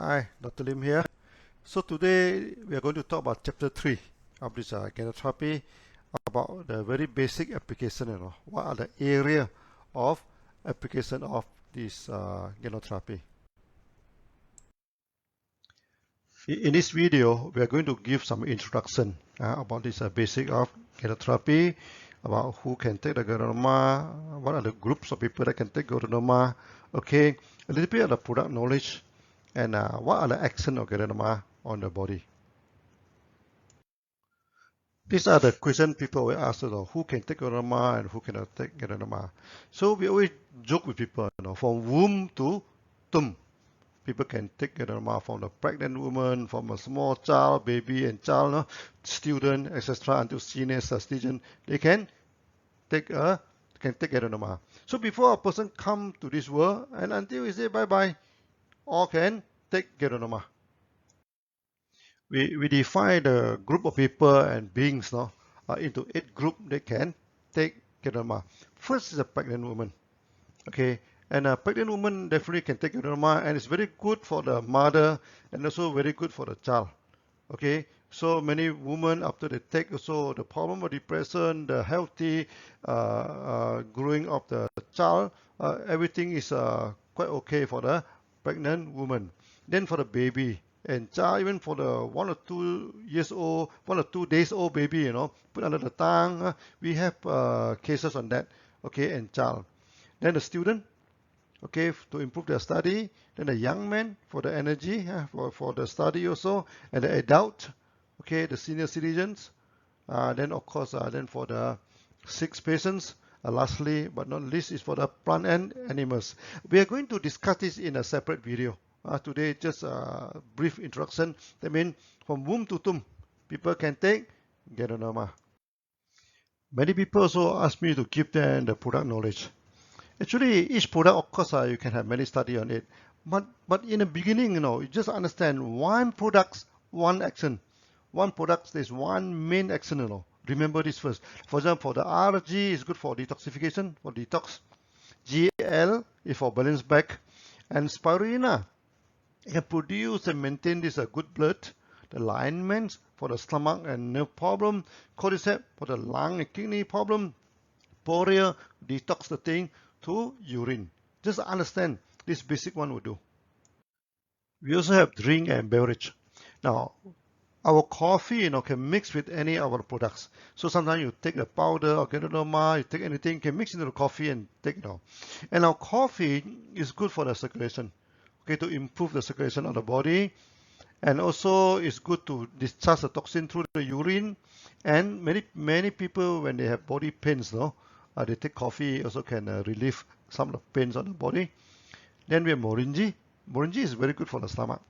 Hi, Dr. Lim here. So today we are going to talk about chapter 3 of this Ganotherapy, about the very basic application, what are the area of application of this Ganotherapy. In this video, we are going to give some introduction about this basic of Ganotherapy, about who can take the Ganotherapy, what are the groups of people that can take Ganotherapy, okay, a little bit of the product knowledge, and what are the action of Ganotherapy on the body. These are the questions people will ask, who can take Ganotherapy and who cannot take Ganotherapy. So we always joke with people, from womb to tomb. People can take Ganotherapy from the pregnant woman, from a small child, baby and child, student, etc., until senior citizen. They can take Ganotherapy. So before a person come to this world and until we say bye-bye, all can take Ganotherapy. We define the group of people and beings into 8 groups they can take Ganotherapy. First is a pregnant woman. Okay, and a pregnant woman definitely can take Ganotherapy, and it's very good for the mother and also very good for the child. Okay, so many women after they take also the problem of depression, the healthy growing of the child, everything is quite okay for the pregnant woman. Then for the baby and child, even for the 1 or 2 years old, 1 or 2 days old baby, put under the tongue, we have cases on that. Okay, and child. Then the student, okay, to improve their study. Then the young man for the energy, for the study also. And the adult, okay, the senior citizens. Then of course, then for the sick patients. Lastly, but not least, is for the plant and animals. We are going to discuss this in a separate video. Today, just a brief introduction. That means from womb to tomb, people can take Ganotherapy. Many people also ask me to give them the product knowledge. Actually, each product, of course, you can have many study on it. But in the beginning, you just understand one product, one action. One product, there's one main action, Remember this first. For example, for the RG is good for detoxification, for detox. GL is for balance back. And spirulina can produce and maintain this good blood. The alignment for the stomach and nerve problem. Cordyceps for the lung and kidney problem. Poria detox the thing to urine. Just understand this basic one will do. We also have drink and beverage. Now, our coffee, can mix with any of our products. So sometimes you take the powder or Ganotherapy, you take anything, can mix into the coffee and take, And our coffee is good for the circulation, okay, to improve the circulation of the body. And also it's good to discharge the toxin through the urine. And many people, when they have body pains, they take coffee, also can relieve some of the pains on the body. Then we have moringi. Moringi is very good for the stomach.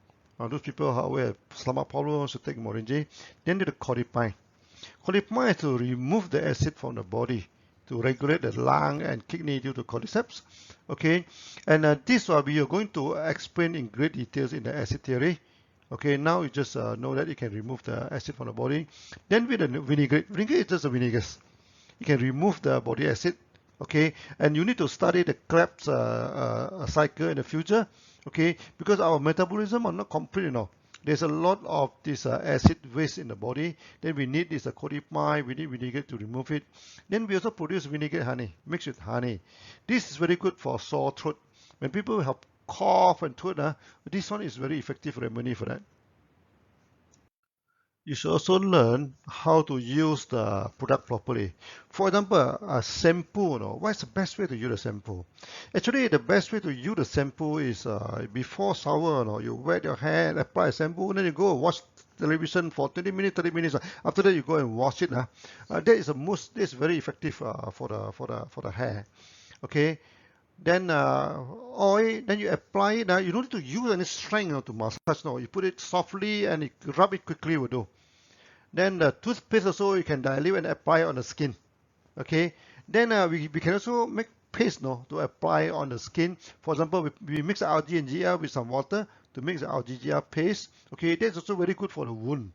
Those people who have stomach problems should take moringi. Then the codipine. Codipine is to remove the acid from the body, to regulate the lung and kidney due to cordyceps. Okay, and this we are going to explain in great details in the acid theory. Okay, now you just know that you can remove the acid from the body. Then with the vinaigrette. Vinaigrette is just a vinegar. You can remove the body acid, okay, and you need to study the Krebs cycle in the future, okay, because our metabolism are not complete, There's a lot of this acid waste in the body. Then we need this codipine, we need vinegar to remove it. Then we also produce vinegar honey, mixed with honey. This is very good for sore throat. When people have cough and throat, this one is very effective remedy for that. You should also learn how to use the product properly. For example, a shampoo, what's the best way to use a shampoo? Actually, the best way to use the shampoo is before shower, you wet your hair, apply a shampoo, then you go and watch television for 20 minutes, 30 minutes. After that, you go and wash it. That is very effective for the hair. Okay. Then oil, then you apply it. You don't need to use any strength to massage. You put it softly and you rub it quickly will do. Then the toothpaste also you can dilute and apply on the skin. Okay. Then we can also make paste to apply on the skin. For example, we mix algae and GL with some water to make the algae GL paste. Okay, that's also very good for the wound.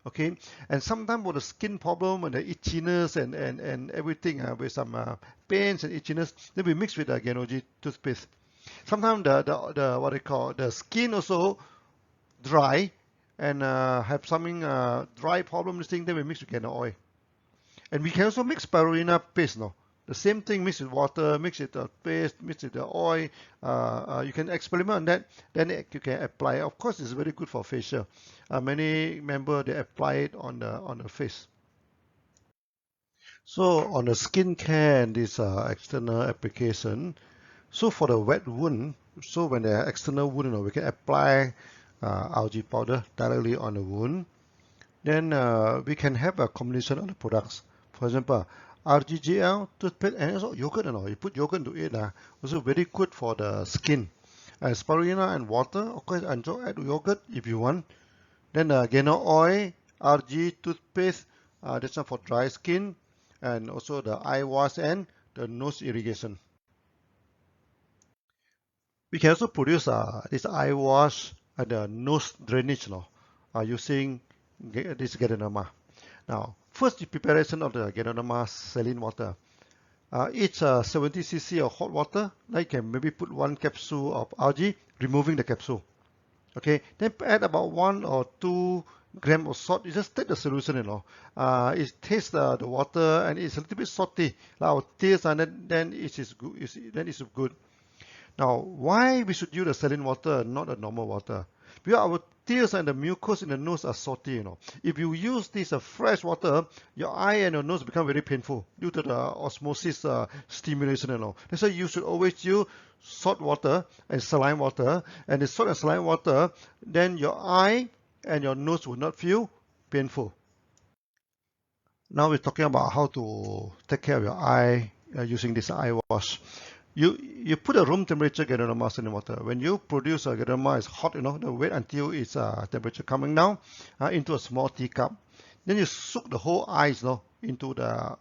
Okay, and sometimes for the skin problem and the itchiness and everything with some pains and itchiness, then we mix with the Ganoji toothpaste. Sometimes the what they call the skin also dry and have something dry problem, this thing, then we mix with ganol oil. And we can also mix spirulina paste, no? The same thing, mix with water, mix with the paste, mix with the oil. You can experiment on that. Then you can apply. Of course, it's very good for facial. Many members they apply it on the face. So on the skincare and this external application. So for the wet wound, so when the external wound, we can apply algae powder directly on the wound. Then we can have a combination of the products. For example, RGGL, toothpaste, and also yogurt. You put yogurt into it. Also very good for the skin. Spirulina and water. Of course, also add yogurt if you want. Then ganol oil, RG, toothpaste. That's not for dry skin. And also the eye wash and the nose irrigation. We can also produce this eye wash and the nose drainage using this Ganotherapy. Now, first the preparation of the Ganotherapy saline water. Each 70 cc of hot water, now you can maybe put 1 capsule of algae, removing the capsule. Okay, then add about 1 or 2 grams of salt. You just take the solution, it tastes the water and it's a little bit salty, like our taste, and then it is good. Then it's good. Now, why we should use the saline water, not the normal water? Because our tears and the mucus in the nose are salty, If you use this fresh water, your eye and your nose become very painful due to the osmosis stimulation, That's why you should always use salt water and saline water. And the salt and saline water, then your eye and your nose will not feel painful. Now we're talking about how to take care of your eye using this eye wash. You put a room temperature Ganotherapy in water. When you produce a Ganotherapy, it's hot, wait until its temperature coming down into a small teacup. Then you soak the whole eyes into the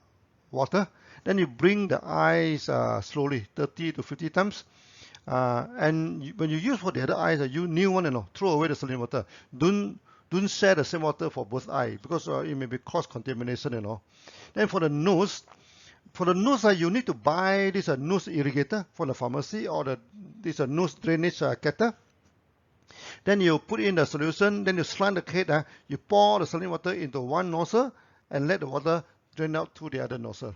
water. Then you bring the eyes slowly, 30 to 50 times. And when you use for the other eyes, you new one, throw away the saline water. Don't share the same water for both eyes because it may be cause contamination, Then for the nose, you need to buy this nose irrigator from the pharmacy or this nose drainage kettle. Then you put in the solution, then you slant the head, you pour the saline water into one nozzle and let the water drain out to the other nozzle.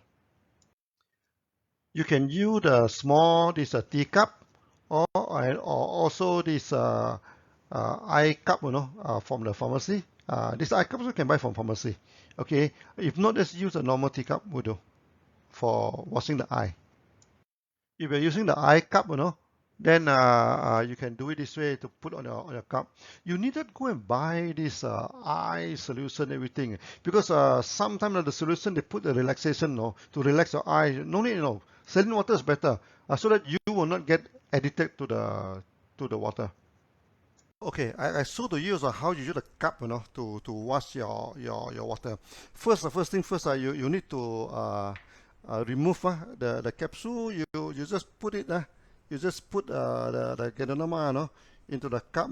You can use the small teacup or also this eye cup, from the pharmacy. This eye cup you can buy from pharmacy. Okay, if not, just use a normal teacup will do for washing the eye. If you're using the eye cup, then you can do it this way to put on your cup. You needn't go and buy this eye solution, everything, because sometimes the solution they put the relaxation, to relax your eye. No need, saline water is better, so that you will not get addicted to the water. Okay, I show to you how you use the cup, to wash your water. The first thing first, you need to remove the capsule. You just put it you just put the Ganotherapy into the cup.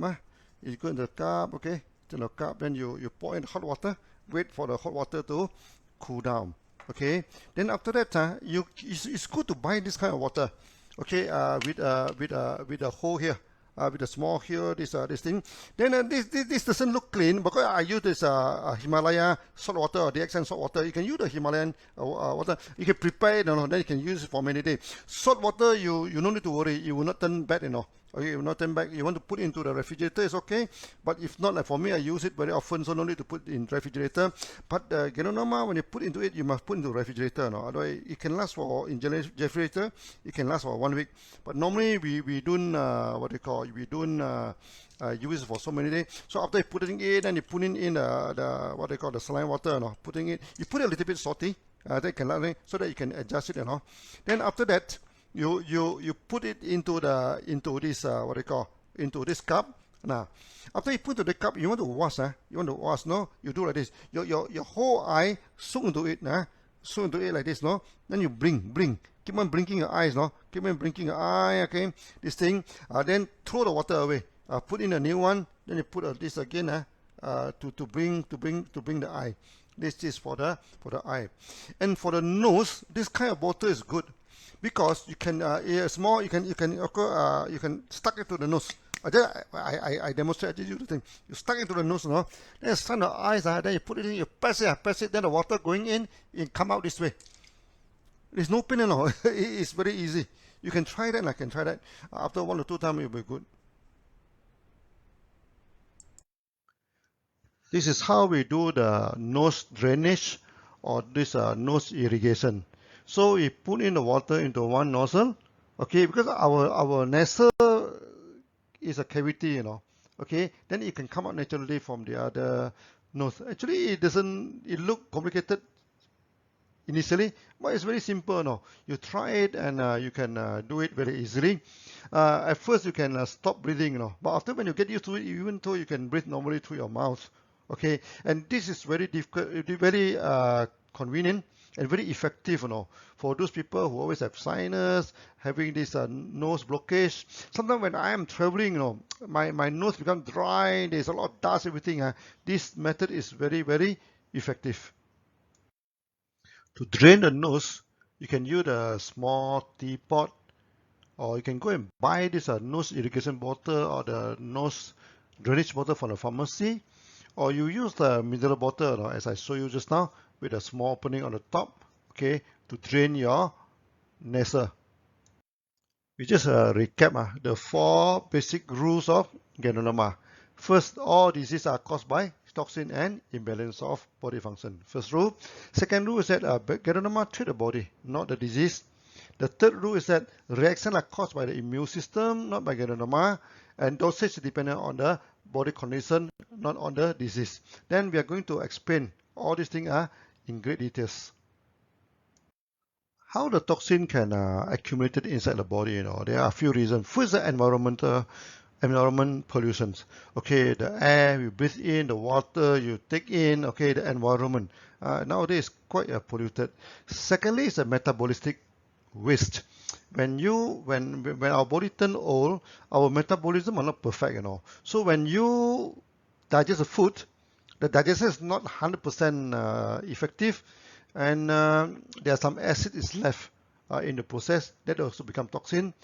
You go into the cup, okay, to the cup, then you pour in hot water, wait for the hot water to cool down. Okay, then after that it's good to buy this kind of water, okay, with a hole here. With a small here, this thing. Then this doesn't look clean because I use this Himalaya salt water or DXN salt water. You can use the Himalayan water. You can prepare it, then you can use it for many days. Salt water, you don't need to worry. It will not turn bad, Okay, it will not turn back. You want to put it into the refrigerator, it's okay. But if not, like for me, I use it very often, so no need to put it in refrigerator. But Ganotherapy, when you put into it, you must put into refrigerator. Otherwise, it can last in refrigerator. It can last for 1 week. But normally, we don't we don't use it for so many days. So after you putting it, then you put in the saline water. Putting it, you put it a little bit salty. That can so that you can adjust it. Then after that, you put it into this into this cup. Now, after you put into the cup, you want to wash. You do like this. Your whole eye soak into it. Soak into it like this. Then you blink. Keep on blinking your eyes. Keep on blinking your eye. Okay, this thing. Then throw the water away. Put in a new one. Then you put this again. To bring the eye. This is for the eye. And for the nose, this kind of bottle is good. Because you can small, you can stuck it to the nose. I demonstrate you the thing. You stuck into the nose, you know. Then you stuck the eyes, then you put it in, you press it, then the water going in, it come out this way. There's no pain, you know. It's very easy. You can try that, and I can try that. After 1 or 2 times, it'll be good. This is how we do the nose drainage or this nose irrigation. So we put in the water into one nozzle, okay, because our nasal is a cavity, you know, okay, then it can come out naturally from the other nose. Actually, it look complicated initially, but it's very simple, no. You try it and you can do it very easily. At first you can stop breathing, you know, but after when you get used to it, even though you can breathe normally through your mouth, okay, and this is very difficult, very convenient and very effective, you know, for those people who always have sinus, having this nose blockage. Sometimes when I am traveling, you know, my nose becomes dry, there's a lot of dust, everything. This method is very, very effective. To drain the nose, you can use a small teapot, or you can go and buy this nose irrigation bottle or the nose drainage bottle from the pharmacy, or you use the mineral bottle, as I showed you just now, with a small opening on the top, okay, to drain your nasal. We just recap the 4 basic rules of Ganotherapy. First, all diseases are caused by toxin and imbalance of body function. First rule. Second rule is that Ganotherapy treat the body, not the disease. The third rule is that reactions are caused by the immune system, not by Ganotherapy, and dosage is dependent on the body condition, not on the disease. Then we are going to explain all these things in great details. How the toxin can accumulate inside the body, you know, there are a few reasons. First, the environment pollutions. Okay, the air you breathe in, the water you take in, okay, the environment. Nowadays quite polluted. Secondly, is the metabolistic waste. When our body turn old, our metabolism are not perfect, you know. So when you digest the food, the digestion is not 100% effective, and there's some acid is left in the process that also become toxin.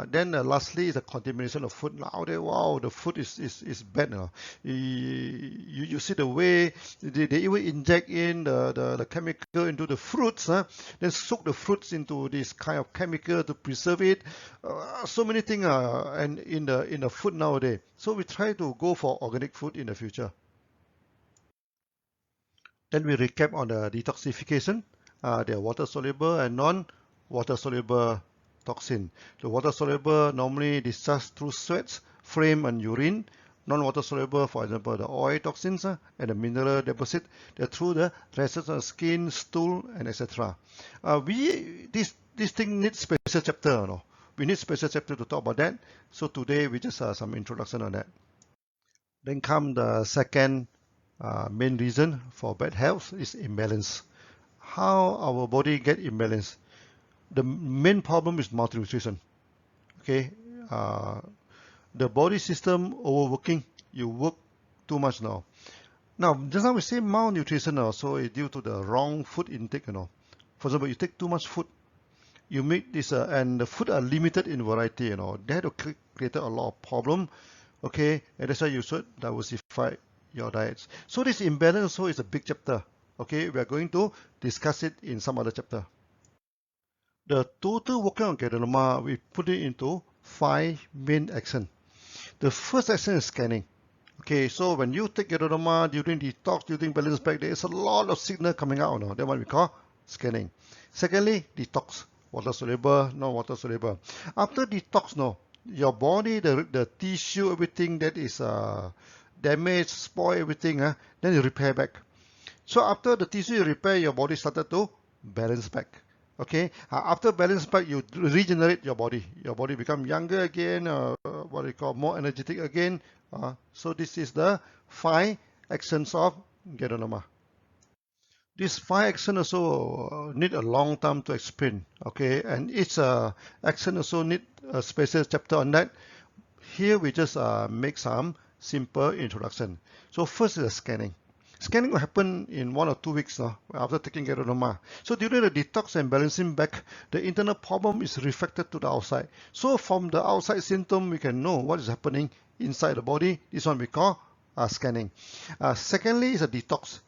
Then lastly is the contamination of food. Nowadays, wow, the food is bad now. You see the way they even inject in the chemical into the fruits, then soak the fruits into this kind of chemical to preserve it. So many things and in the food nowadays. So we try to go for organic food in the future. Then we recap on the detoxification. They are water-soluble and non-water-soluble toxin. The water-soluble normally discharged through sweats, phlegm, and urine. Non-water-soluble, for example, the oil toxins and the mineral deposit, they're through the rashes on skin, stool, and etc. This thing needs special chapter, you know. We need special chapter to talk about that. So today we just some introduction on that. Then come the second main reason for bad health is imbalance. How our body get imbalance? The main problem is malnutrition. Okay, the body system overworking. You work too much now. Now, just now we say malnutrition also is due to the wrong food intake. You know, for example, you take too much food. You make this, and the food are limited in variety. You know, that create a lot of problem. Okay, and that's why you should diversify your diets. So this imbalance also is a big chapter. Okay, we are going to discuss it in some other chapter. The total working on Ganotherapy, we put it into 5 main actions. The first action is scanning. Okay, so when you take Ganotherapy during detox, during balance back, there is a lot of signal coming out. No? That's what we call scanning. Secondly, detox. Water soluble, non-water soluble. After detox, no, your body, the tissue, everything that is damaged, spoil everything, then you repair back. So after the tissue you repair, your body started to balance back. Okay, after balance back, you regenerate your body. Your body become younger again, what we call more energetic again. So this is the 5 actions of Ganotherapy. This 5 action also need a long time to explain. Okay, and each action also need a special chapter on that. Here we just make some simple introduction. So first is the scanning. Scanning will happen in 1 or 2 weeks after taking Ganotherapy. So during the detox and balancing back, the internal problem is reflected to the outside. So from the outside symptom, we can know what is happening inside the body. This one we call scanning. Secondly is a detox.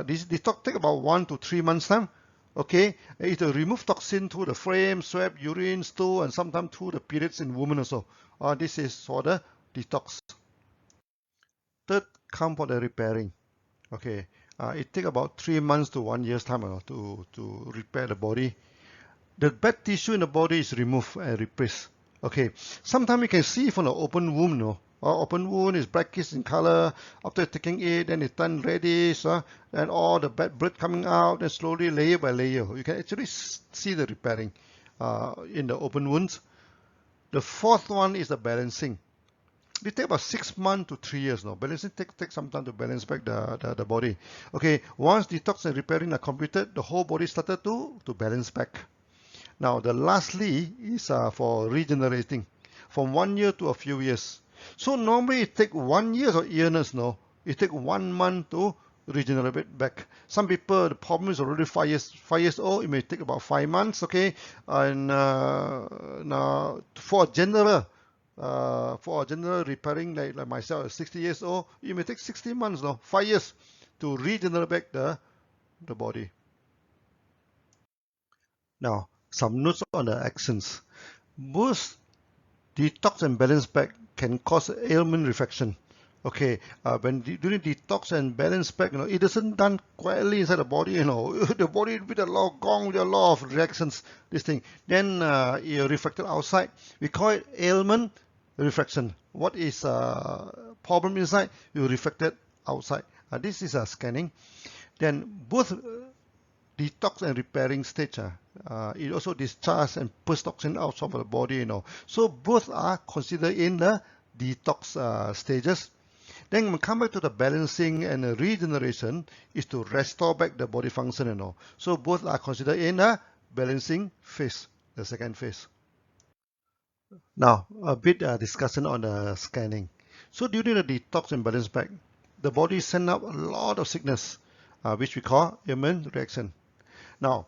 This detox take about 1 to 3 months time. Okay, it will remove toxin through the frame, sweat, urine, stool, and sometimes through the periods in women also. This is for the detox. Third, come for the repairing. Okay, it takes about 3 months to 1 year's time to repair the body. The bad tissue in the body is removed and replaced. Okay, sometimes you can see from the open wound, open wound is blackish in color. After taking it, then it turns reddish, and all the bad blood coming out, and slowly layer by layer, you can actually see the repairing in the open wounds. The fourth one is the balancing. It takes about 6 months to 3 years. Balancing takes some time to balance back the body. Okay, once detox and repairing are completed, the whole body started to balance back. Now, the lastly is for regenerating from 1 year to a few years. So normally it takes 1 year of illness. It takes 1 month to regenerate back. Some people, the problem is already 5 years old. It may take about 5 months. Okay, and now for general repairing, like myself, 60 years old, it may take 60 months, 5 years to regenerate back the body. Now, some notes on the actions. Both detox and balance back can cause ailment reflection. Okay, when during detox and balance back, it isn't done quietly inside the body. The body with a lot of gong, with a lot of reactions, this thing. Then it reflected outside. We call it ailment reflection. What is problem inside? You reflect it outside. This is scanning. Then both detox and repairing stage, it also discharge and push toxin out of the body. So both are considered in the detox stages. Then when we come back to the balancing and the regeneration is to restore back the body function. So both are considered in the balancing phase, the second phase. Now, a bit discussion on the scanning. So during the detox and balance back, the body send out a lot of sickness, which we call immune reaction. Now,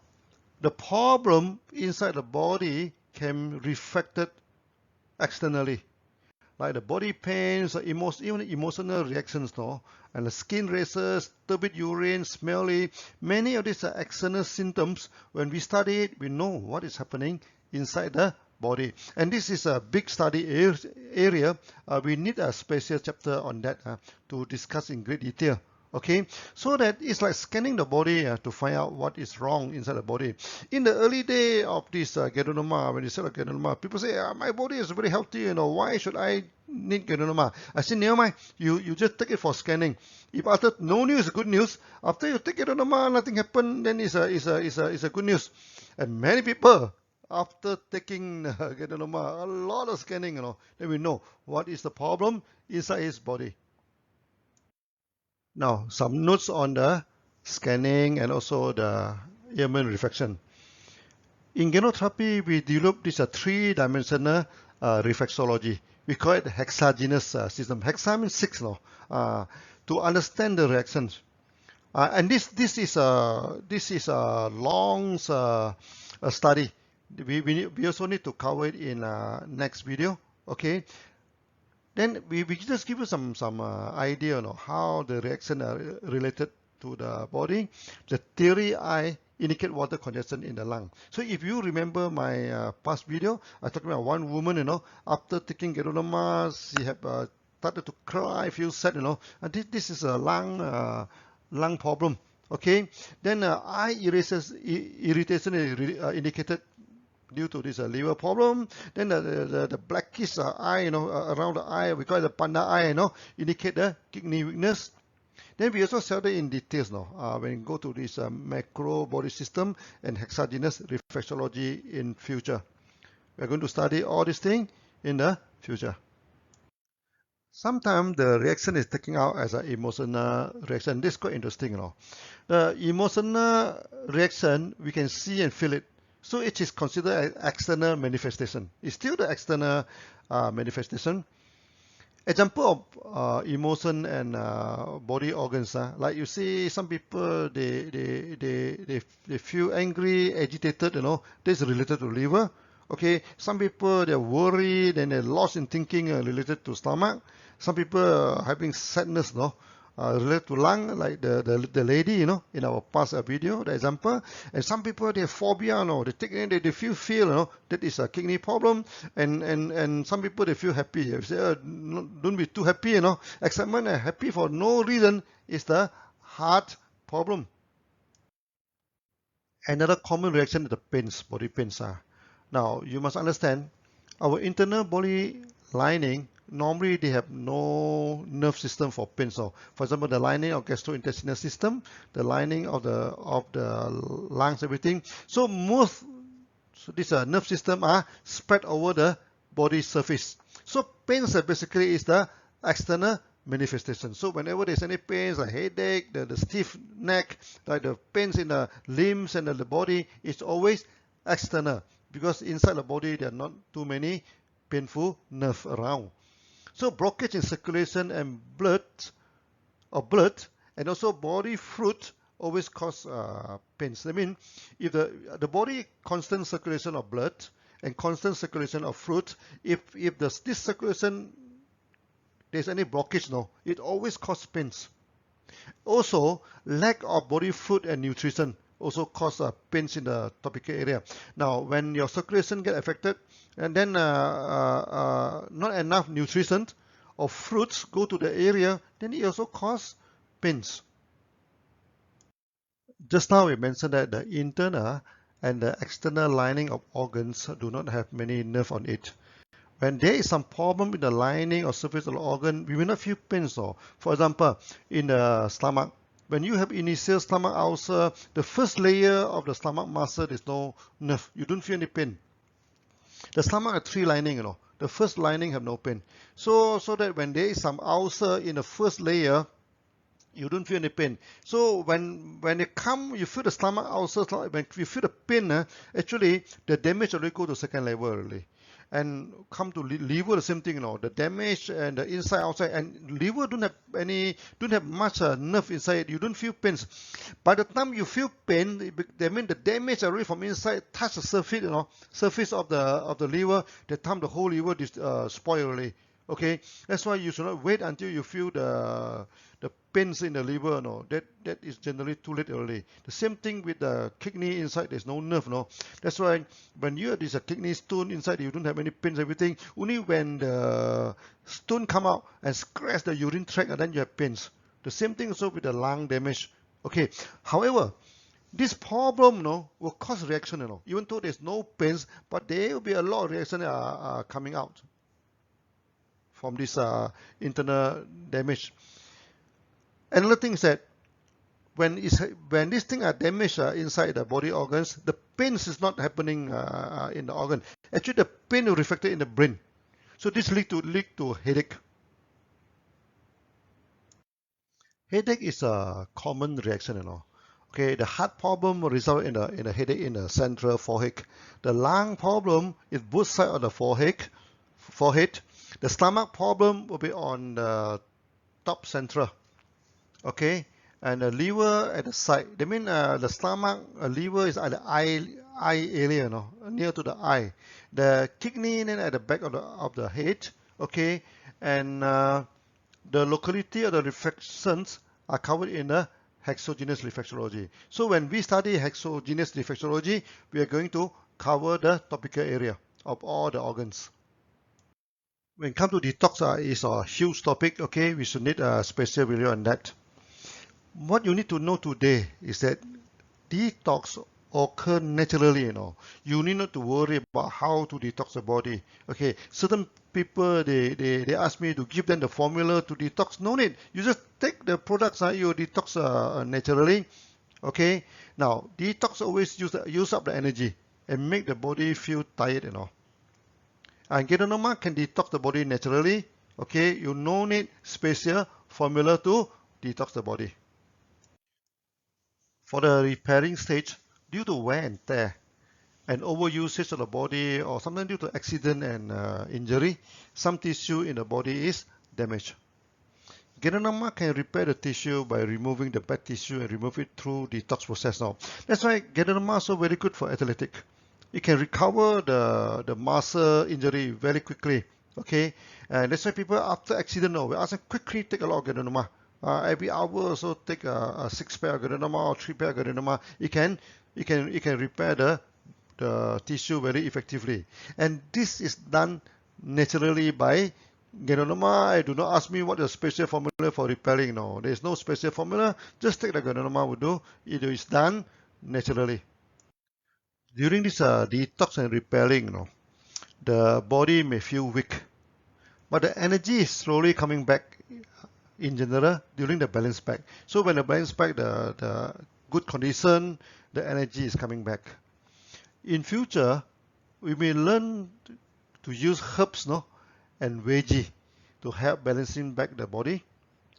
the problem inside the body can be reflected externally, like the body pains, even emotional reactions, and the skin races, turbid urine, smelly. Many of these are external symptoms. When we study it, we know what is happening inside the body. And this is a big study area. We need a special chapter on that to discuss in great detail. Okay, so that it's like scanning the body to find out what is wrong inside the body. In the early day of this Ganotherapy, when you start Ganotherapy, people say, my body is very healthy, why should I need Ganotherapy? I say, never mind, you just take it for scanning. If after no news is good news, after you take Ganotherapy, nothing happened, then it's a good news. And many people, after taking Ganotherapy, a lot of scanning, then we know what is the problem inside his body. Now, some notes on the scanning and also the ailment reflection. In Ganotherapy, we developed this three-dimensional reflexology. We call it hexagenous system. Hexa means 6 to understand the reactions. And this is a long study. We also need to cover it in next video. Okay. Then we just give you some idea on how the reaction are related to the body. The theory I indicate water congestion in the lung. So if you remember my past video, I talked about one woman, after taking Ganotherapy, she had started to cry, feel sad, and this is a lung problem. Okay, then eye irritation indicated due to this liver problem. Then the blackish eye, around the eye, we call it the panda eye, indicate the kidney weakness. Then we also study in details when we go to this macro body system and hexagenous reflexology in future. We're going to study all these things in the future. Sometimes the reaction is taken out as an emotional reaction. This is quite interesting. The emotional reaction, we can see and feel it. So it is considered an external manifestation. It's still the external manifestation. Example of emotion and body organs. Like you see, some people they feel angry, agitated. This is related to liver. Okay, some people they're worried and they're lost in thinking related to stomach. Some people are having sadness, related to lung, like the lady, in our past video, the example. And some people they have phobia, they feel, that is a kidney problem. And some people they feel happy. They say, don't be too happy, Excitement and happy for no reason is the heart problem. Another common reaction is the pains, body pains. Now you must understand, our internal body lining normally they have no nerve system for pains. So, for example, the lining of gastrointestinal system, the lining of the lungs, everything. So most these nerve system are spread over the body surface. So pains basically is the external manifestation. So whenever there's any pains, like headache, the stiff neck, like the pains in the limbs and the body, it's always external because inside the body there are not too many painful nerves around. So blockage in circulation and blood and also body fluid always cause pains. I mean, if the body constant circulation of blood and constant circulation of fluid, if this circulation there's any blockage, it always causes pains. Also, lack of body fluid and nutrition also cause pains in the topical area. Now, when your circulation get affected, and then not enough nutrition or fluids go to the area, then it also cause pains. Just now we mentioned that the internal and the external lining of organs do not have many nerves on it. When there is some problem in the lining or surface of the organ, we will not feel pains. For example, in the stomach, when you have initial stomach ulcer, the first layer of the stomach muscle there's no nerve. You don't feel any pain. The stomach has three lining, The first lining have no pain. So that when there is some ulcer in the first layer, you don't feel any pain. So when they come, you feel the stomach ulcer. When you feel the pain, actually the damage already go to second level already. And come to liver, the same thing, the damage and the inside, outside, and liver don't have much nerve inside. You don't feel pains. By the time you feel pain, that means the damage already from inside touch the surface, surface of the liver. That time the whole liver is spoiled already. Okay, that's why you should not wait until you feel the pains in the liver. That is generally too late already. The same thing with the kidney inside. There's no nerve. That's why when you have this kidney stone inside, you don't have any pains. Everything only when the stone come out and scratch the urine tract, and then you have pains. The same thing also with the lung damage. Okay. However, this problem will cause reaction. Even though there's no pains, but there will be a lot of reaction coming out from this internal damage. Another thing is that when these things are damaged inside the body organs, the pains is not happening in the organ. Actually, the pain is reflected in the brain. So this lead to headache. Headache is a common reaction, Okay, the heart problem will result in a headache in the central forehead. The lung problem is both sides of the forehead. The stomach problem will be on the top central. Okay, and the liver at the side. That means the stomach, liver is at the eye area, near to the eye. The kidney then at the back of the head. Okay, and the locality of the reflections are covered in the hexogenous reflexology. So when we study hexogenous reflexology, we are going to cover the topical area of all the organs. When it comes to detox, is a huge topic. Okay, we should need a special video on that. What you need to know today is that detox occur naturally. You need not to worry about how to detox the body. Okay, certain people they ask me to give them the formula to detox. No need. You just take the products. You detox naturally. Okay. Now detox always use up the energy and make the body feel tired. And Ganotherapy can detox the body naturally. Okay, you no need special formula to detox the body. For the repairing stage, due to wear and tear and overusage of the body, or sometimes due to accident and injury, some tissue in the body is damaged. Ganotherapy can repair the tissue by removing the bad tissue and remove it through detox process now. That's why Ganotherapy is so very good for athletic. It can recover the muscle injury very quickly. Okay, and that's why people after accident now, we ask them quickly take a lot of Ganotherapy. Every hour or so take a 6 pair of Ganotherapy or 3 pair of Ganotherapy. It can repair the tissue very effectively. And this is done naturally by Ganotherapy. Do not ask me what the special formula for repelling. No, there is no special formula. Just take the Ganotherapy will do. It is done naturally. During this detox and repelling, the body may feel weak, but the energy is slowly coming back in general during the balance back. So when the balance back, the good condition, the energy is coming back. In future, we may learn to use herbs, and veggie to help balancing back the body.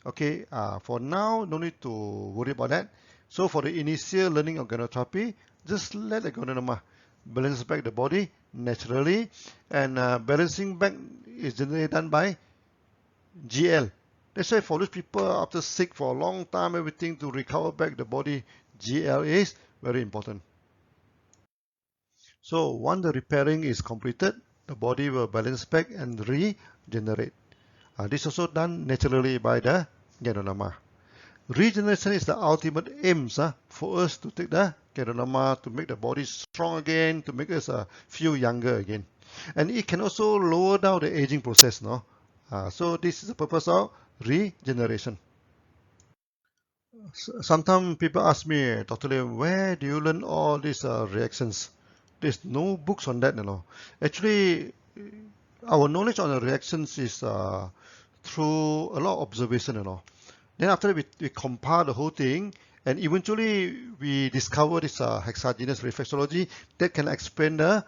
Okay, for now, no need to worry about that. So for the initial learning of Ganotherapy, just let the Ganotherapy balance back the body naturally, and balancing back is generally done by GL. That's why for those people after sick for a long time, everything to recover back the body, GL is very important. So once the repairing is completed, the body will balance back and regenerate. This is also done naturally by the Ganotherapy. Regeneration is the ultimate aim for us to take the Ganotherapy to make the body strong again, to make us feel younger again. And it can also lower down the aging process. So this is the purpose of regeneration. Sometimes people ask me, Dr. Lim, where do you learn all these reactions? There's no books on that. Actually, our knowledge on the reactions is through a lot of observation. Then after that, we compile the whole thing, and eventually we discover this hexagenous reflexology that can explain the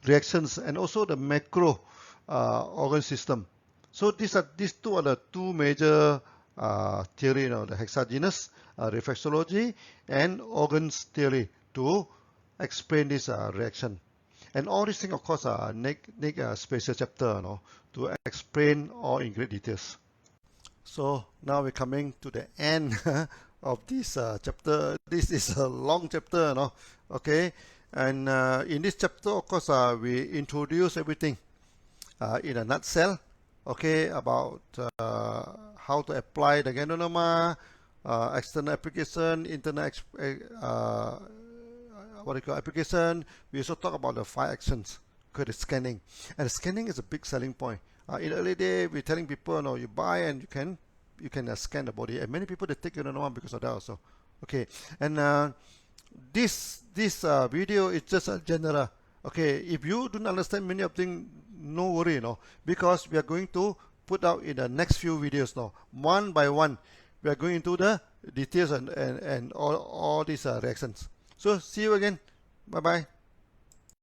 reactions and also the macro organ system. So these two are the two major theory, the hexagenous reflexology and organs theory to explain this reaction. And all these things, of course, need a special chapter to explain all in great details. So now we're coming to the end of this chapter. This is a long chapter, okay? And in this chapter, of course, we introduce everything in a nutshell, okay, about how to apply the Ganotherapy, external application, internal application. We also talk about the 5 actions, okay, the scanning. And the scanning is a big selling point. In the early day, we're telling people, you buy and you can scan the body. And many people, they take Ganotherapy because of that also. Okay, and this video is just a general. Okay, if you don't understand many of things, no worry, because we are going to put out in the next few videos one by one. We are going into the details and all these reactions. So see you again. Bye bye.